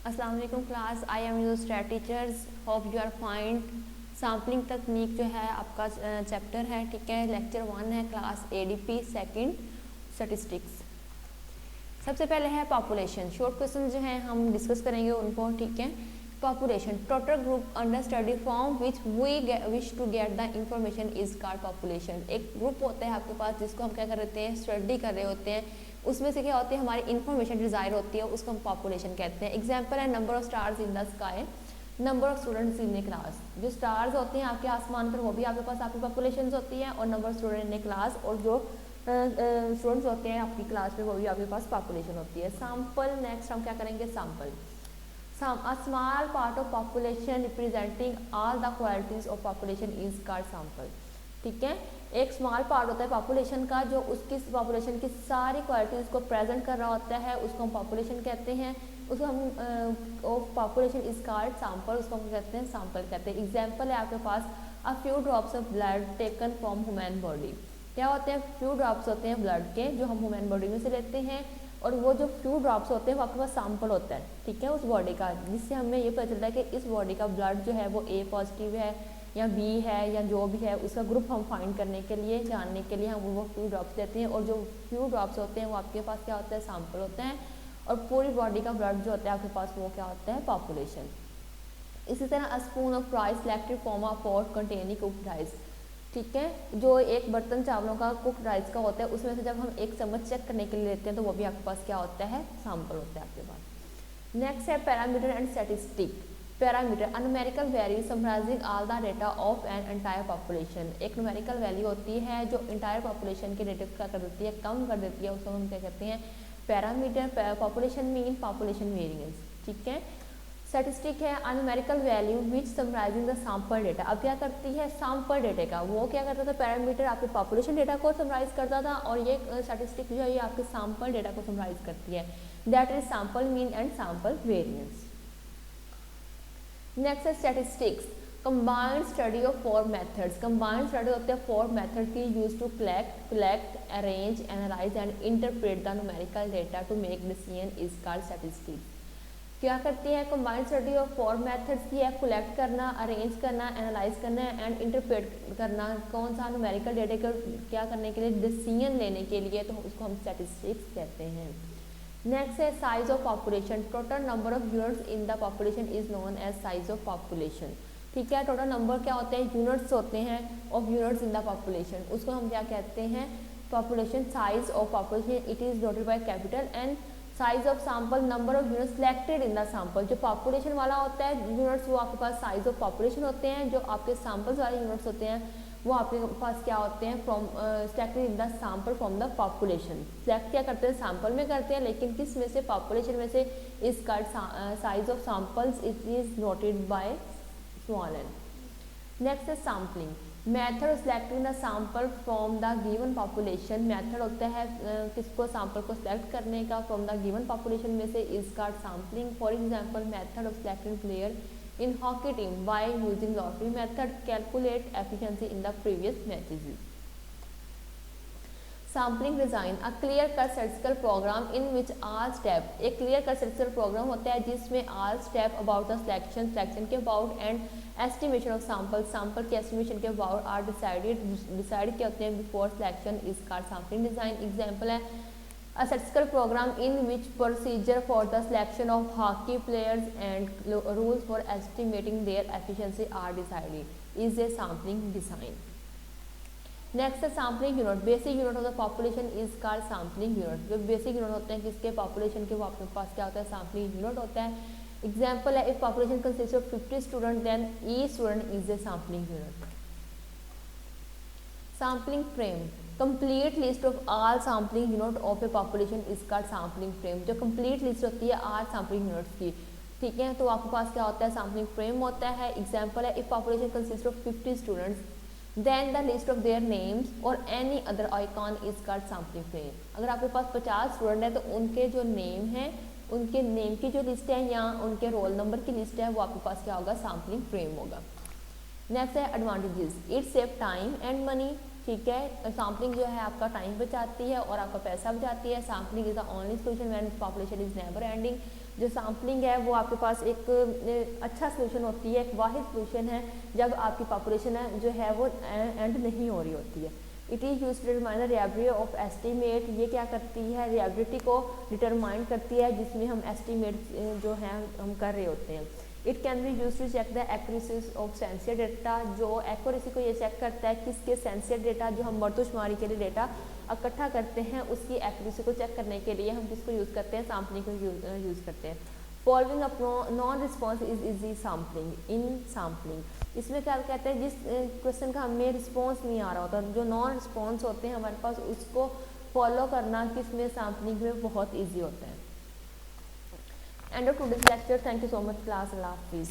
अस्सलाम वालेकुम class, I am your stat teachers, hope you are fine. Sampling तकनीक जो है आपका चैप्टर है, ठीक है। लेक्चर 1 है, क्लास एडीपी सेकंड, स्टैटिस्टिक्स। सबसे पहले है पॉपुलेशन। शॉर्ट क्वेश्चन जो हैं हम डिस्कस करेंगे उनको, ठीक है। Population, total group under study form which we wish to get the information is called population. एक ग्रुप होता है आपके पास जिसको हम क्या कर रहे हैं, स्टडी कर रहे होते हैं, उसमें से क्या होती है, हमारी इन्फॉर्मेशन डिजायर होती है, उसको हम पॉपुलेशन कहते हैं। एग्जाम्पल है number of stars in the sky, number of students in A class. जो स्टार्स होते हैं आपके आसमान पर, वो भी आपके पास आपकी पॉपुलेशन होती है, और number of student in A class, और जो स्टूडेंट्स होते हैं आपकी क्लास में, वो भी आपके पास पॉपुलेशन होती है। सैम्पल, नेक्स्ट हम क्या करेंगे, sample. A small part of population representing all the qualities of population is called sample। ठीक है, एक स्मॉल पार्ट होता है पॉपुलेशन का जो उसकी पॉपुलेशन की सारी क्वालिटीज को प्रेजेंट कर रहा होता है, उसको हम पॉपुलेशन कहते हैं। उसको हम of population is called sample, उसको हम कहते हैं सैंपल कहते हैं। एग्जांपल है आपके पास a few drops of blood taken from human body. क्या होते हैं, फ्यू ड्रॉप्स होते हैं ब्लड के जो हम ह्यूमन बॉडी में से लेते हैं, और वो जो फ्यू ड्रॉप्स होते हैं वो आपके पास सैंपल होता है, ठीक है, उस बॉडी का, जिससे हमें ये पता चलता है कि इस बॉडी का ब्लड जो है वो ए पॉजिटिव है या बी है या जो भी है, उसका ग्रुप हम फाइंड करने के लिए, जानने के लिए हम वो फ्यू ड्रॉप्स देते हैं, और जो फ्यू ड्रॉप्स होते हैं वो आपके पास क्या होता है, सैंपल होते हैं, और पूरी बॉडी का ब्लड जो होता है आपके पास वो क्या होता है, पॉपुलेशन। इसी तरह a spoon of rice selected from a pot containing cooked rice. ठीक है, जो एक बर्तन चावलों का कुक्ड राइस का होता है, उसमें से जब हम एक चम्मच चेक करने के लिए लेते हैं तो वो भी आपके पास क्या होता है, सैंपल होता है आपके पास। नेक्स्ट है parameter and statistic. Parameter, a numerical value summarising all the data of an entire population. एक न्यूमेरिकल वैल्यू होती है जो इंटायर पॉपुलेशन के डेटा क्या कर देती है, कम कर देती है, उसको हम क्या कहते हैं, parameter. Population mean population variance, ठीक है। स्टैटिस्टिक है numerical value which summarising the sample data. अब क्या करती है, सैंपल डेटा का, वो क्या करता था, पैरामीटर आपके पॉपुलेशन डेटा को समराइज करता था, और ये स्टैटिस्टिक जो है ये आपके सैंपल डेटा को समराइज करती है। That is sample mean and sample variance. Next है statistics, combined study of 4 methods. Combined study होते हैं 4 मेथड की, use to collect, arrange, analyze and interpret the numerical data to make decision is called statistics. क्या करती है, combined study of 4 methods की है, collect करना, अरेंज करना, एनालाइज करना एंड इंटरप्रेट करना, कौन सा, न्यूमेरिकल डेटा को क्या करने के लिए, डिसीजन लेने के लिए, तो उसको हम स्टैटिस्टिक्स कहते हैं। नेक्स्ट है size of population. Total number of units in the population is known as size of population. ठीक है, टोटल नंबर क्या होते हैं, यूनिट्स होते हैं of units in the population, उसको हम क्या कहते हैं, population. Size of population it is denoted by capital N. Size of sample, number of units selected in the sample. जो पॉपुलेशन वाला होता है यूनिट्स, वो आपके पास साइज ऑफ पॉपुलेशन होते हैं। जो आपके सैंपल्स वाले यूनिट्स होते हैं वो आपके पास क्या होते हैं, from selected in the sample from the population. Select क्या करते हैं, सैंपल में करते हैं, लेकिन किस में से, पॉपुलेशन में से। Is called size of samples it is noted by small n. Next है sampling, method selecting the sample from the given population. Method होता है किसको, सैंपल को सिलेक्ट करने का फ्रॉम द गिवन पॉपुलेशन में से, is called sampling. For example, method of selecting player in hockey team by using lottery method, calculate efficiency in the previous matches. Sampling design, a clear cut statistical program in which all step. एक clear cut statistical program होता है जिसमें all step about the selection के about and estimation of sample के estimation के about are decide क्या होते हैं before selection is called sampling design. Example है a statistical program in which procedure for the selection of hockey players and rules for estimating their efficiency are decided is a sampling design. Next है sampling unit. Basic unit of the population is called sampling unit. जो basic unit होते हैं किसके, population के, वो आपके पास क्या होता है, सैम्पलिंग यूनिट होता है। एग्जांपल है if population consist of 50 student then each student is a sampling unit. Sampling frame, complete list of all sampling unit of a population is called sampling frame. जो कंप्लीट लिस्ट होती है all sampling units की, ठीक है, तो आपके पास क्या होता है, सैम्पलिंग फ्रेम होता है। एग्जांपल है if population consist of 50 students then the list of their names or any other icon is called sampling frame। अगर आपके पास 50 स्टूडेंट है तो उनके जो नेम है, उनके नेम की जो लिस्ट है या उनके रोल नंबर की लिस्ट है, वो आपके पास क्या होगा, सैम्पलिंग फ्रेम होगा। नेक्स्ट है advantages, it save time and money. ठीक है, सैम्पलिंग जो है आपका टाइम बचाती है और आपका पैसा बचाती है। Sampling is the only solution when population is never ending. जो सैम्पलिंग है वो आपके पास एक अच्छा सोल्यूशन होती है, एक वाहिद सोल्यूशन है जब आपकी पॉपुलेशन है जो है वो एंड नहीं हो रही होती है। It is use to determine the reliability of estimate, ये क्या करती है, रिलायबिलिटी को डिटरमाइन करती है जिसमें हम एस्टीमेट जो है हम कर रहे होते हैं। It can be use to check the accuracy of census data, जो एक्यूरेसी को ये चेक करता है किसके सेंसियर डेटा, जो हम मर्दशुमारी के लिए डेटा इकट्ठा करते हैं उसकी एक्यूरेसी को चेक करने के लिए हम किसको यूज़ करते हैं, सैम्पलिंग को यूज़ करते हैं। Following up non response is easy sampling in sampling, इसमें क्या कहते हैं, जिस क्वेश्चन का हमें रिस्पॉन्स नहीं आ रहा होता, जो नॉन रिस्पॉन्स होते हैं हमारे पास, उसको फॉलो करना किसमें, सैम्पलिंग में बहुत ईजी होता है। End of today's lecture, thank you so much class, अल्लाह हाफिज़।